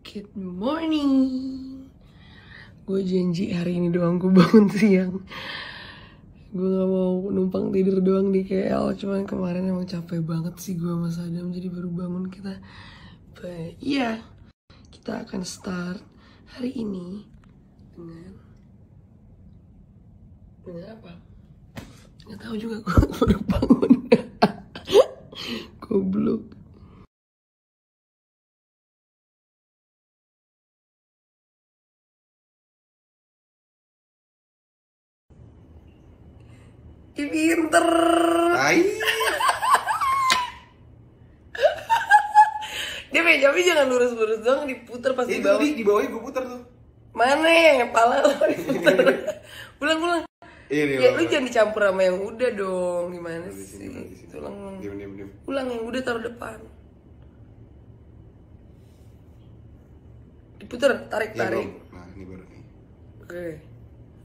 Good morning. Gue janji hari ini doang gue bangun siang. Gue gak mau numpang tidur doang di KL. Cuman kemarin emang capek banget sih gue sama Sadam. Jadi baru bangun kita. But iya, kita akan start hari ini dengan apa? Gak tahu juga, gue baru bangun. Goblok. Pinter. Dia tapi jangan lurus-lurus dong, diputer pas di bawah. Di bawahnya gue puter tuh. Mana yang kepala lo diputer? Ulang. Ya lu jangan dicampur sama yang udah dong. Gimana sih? Ulang. Ulang yang udah taruh depan. Diputer, tarik. Nah, ini baru nih. Oke.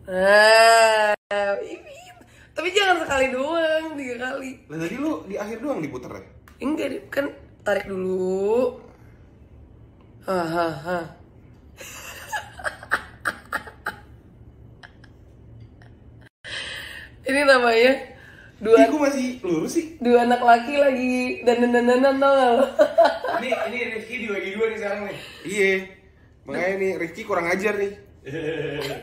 Nah, ini. Tapi jangan sekali doang, 3 kali. Lah tadi lu di akhir doang diputer ya? Enggak, kan tarik dulu. Hahaha. Ini namanya Gue masih lurus sih. 2 anak laki lagi dandan-dandanan, tau gak lo? Ini Rifki dibagi 2 nih sekarang nih. Iya. Makanya nih Rifki kurang ajar nih.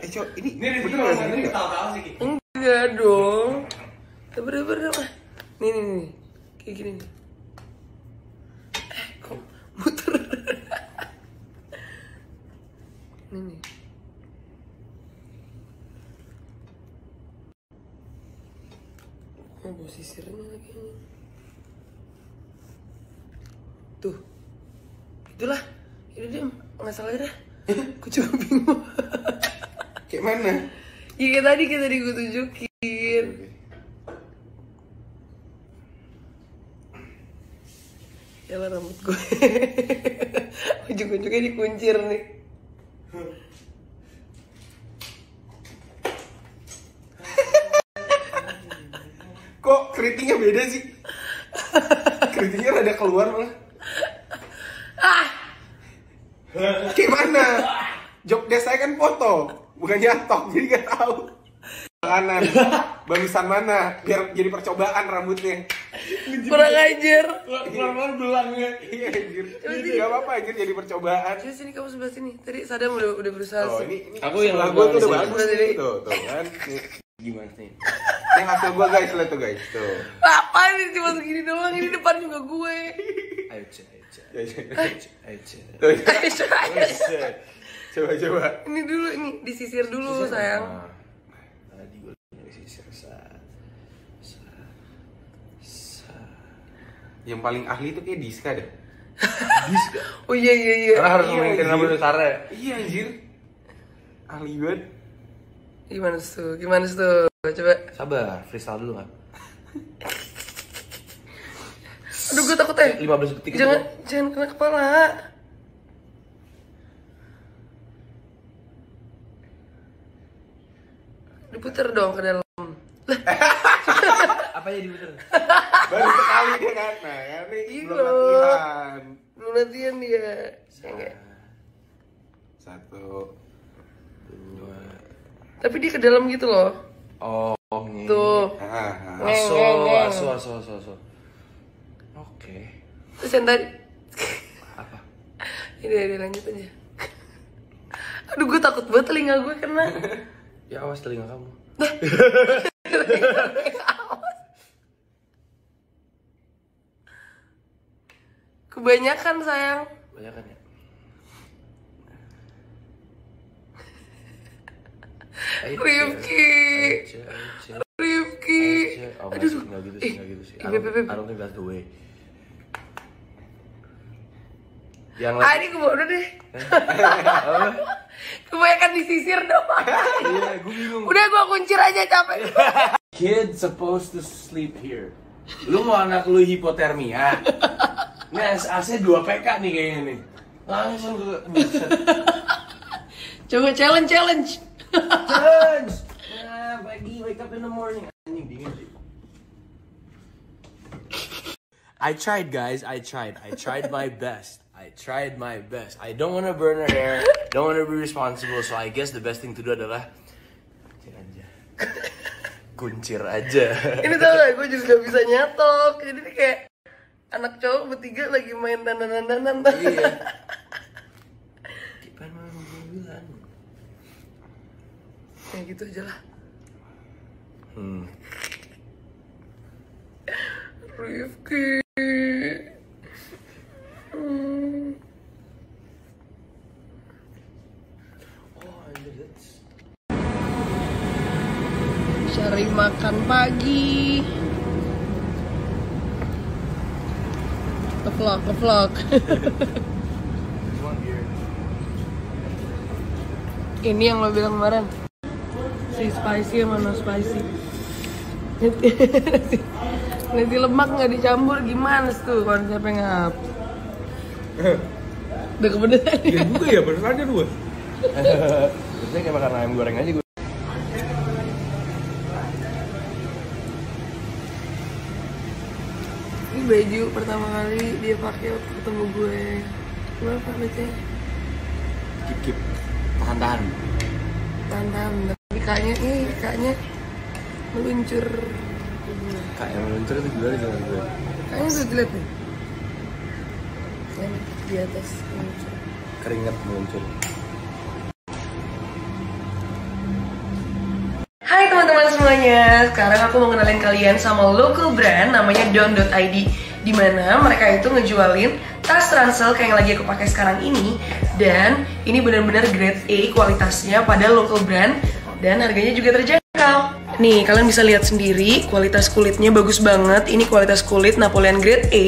Cok, ini Rifki bener kalau gak ini sih? tahu-tahu sih. Enggak dong. Bener-bener apa? Nih. Kayak gini nih. Kok muter? Nih. Oh, bawa sisirnya lagi nih. Tuh. Itulah. Ini dia nggak salah dah. Gue cuma bingung. Kayak mana? Ya kayak tadi gue tunjukin. Yalah rambut gue. Ujung-ujungnya dikuncir nih. Kok keritingnya beda sih? Keritingnya rada keluar malah. Kayak mana? Job desk saya kan foto, bukan nyatok, jadi gak tahu. Kanan, bagusan mana? Biar jadi percobaan rambutnya. Kurang ajar. Keluar belangnya. Iya anjir. Gak apa-apa anjir jadi percobaan. Coba sini kamu sebelah sini. Tadi Sadam udah berusaha. Oh ini Aku yang sebelah lagu gua tuh udah sini. bagus nih. Tuh kan. Nih. Gimana sih? Yang hasil gua guys, lihat tuh guys. Tuh. Apa ini cuma segini doang? Ini depan juga gue. Ayo cek. Coba. Ini dulu, ini disisir dulu sayang. Tadi gue nyari sisir Yang paling ahli itu kayak Diska deh. Oh iya. Karena harus Iya, memainkan anjir. rambut Sarah ya. Iya anjir. Ahli banget. Gimana tuh? Coba. Sabar, freestyle dulu kan. Aduh gue takut 15 detik itu. Jangan kena kepala. Diputer dong ke dalam. Apa ya diputer? Baru sekali dia kan. Nah, kan nih Iya. belum latihan. Belum latihan dia. Enggak. 1, 2. Tapi dia ke dalam gitu loh. Oh, nih. Tuh. Aso. Oke. Terus yang tadi. Apa? Ini lanjut aja. Aduh gue takut banget telinga gue kena. Ya awas telinga kamu. Kebanyakan sayang. Banyak kan ya? Rifki. Oh, Aduh. nggak gitu sih. Beb. I don't think that's the way. Yang Ini gue udah deh. Kebanyakan disisir doang. Iya, gue bingung. Udah gue kuncir aja capek. Kid supposed to sleep here. Lu mau anak lu hipotermia? Ini AC 2 PK nih kayaknya nih. Langsung ke Coba challenge. Challenge. Pagi wake up in the morning. Anjing dingin sih. I tried, guys. I tried my best. I tried my best. I don't want to burn her hair, don't want to be responsible, so I guess the best thing to do adalah kuncir aja. Ini tau gak, gue juga gak bisa nyatok. Jadi ini kayak anak cowok bertiga lagi main dandan-dandanan. Iya. Gimana mau bilang? Ya gitu aja lah. Rifki. Cari makan pagi. Ke-vlog. Ini yang lo bilang kemarin. Si spicy sama no spicy. Nanti lemak nggak dicampur gimana tuh konsepnya ngap? Udah kepedesan ya? Iya juga ya, bener aja dua. Biasanya kayak makan ayam goreng aja gue. Ini baju pertama kali dia pakai waktu ketemu gue. Gimana Pak bacanya? Kip. Tahan. Tahan. Tapi kayaknya meluncur. Kayak meluncur itu gimana sama gue? Kayaknya tuh dilihat nih. Yang di atas meluncur. Keringat meluncur. Hai teman-teman semuanya, sekarang aku mau kenalin kalian sama local brand namanya Don.id, dimana mereka itu ngejualin tas ransel kayak yang lagi aku pakai sekarang ini. Dan ini benar-benar grade A kualitasnya pada local brand dan harganya juga terjangkau. Nih kalian bisa lihat sendiri kualitas kulitnya bagus banget. Ini kualitas kulit Napoleon grade A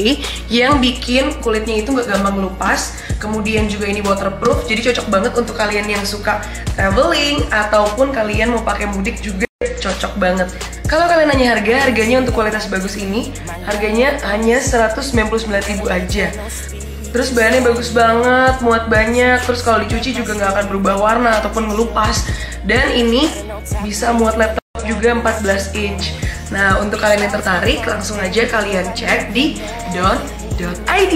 yang bikin kulitnya itu nggak gampang lupas. Kemudian juga ini waterproof, jadi cocok banget untuk kalian yang suka traveling ataupun kalian mau pakai mudik juga cocok banget. Kalau kalian nanya harganya untuk kualitas bagus ini harganya hanya 199.000 aja. Terus bahannya bagus banget, muat banyak, terus kalau dicuci juga nggak akan berubah warna ataupun ngelupas. Dan ini bisa muat laptop juga 14 inch. Nah, untuk kalian yang tertarik, langsung aja kalian cek di don.id.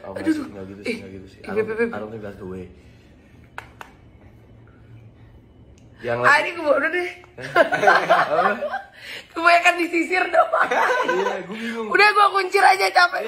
Aduh, nggak gitu sih. I don't think that's the way. Yang Ini gue udah deh. Kebanyakan disisir dong. Iya, gue bingung. Udah gue kuncir aja, capek.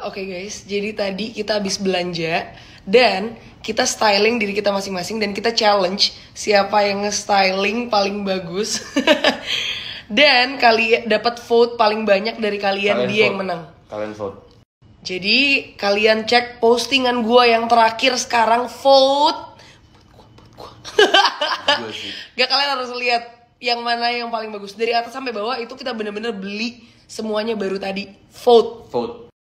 Oke guys, jadi tadi kita habis belanja dan kita styling diri kita masing-masing dan kita challenge siapa yang nge-styling paling bagus. Dan kalian dapat vote paling banyak dari kalian dia yang menang. Kalian vote. Jadi kalian cek postingan gua yang terakhir sekarang, vote. Gak, kalian harus lihat yang mana yang paling bagus dari atas sampai bawah itu kita bener-bener beli semuanya baru tadi. Vote.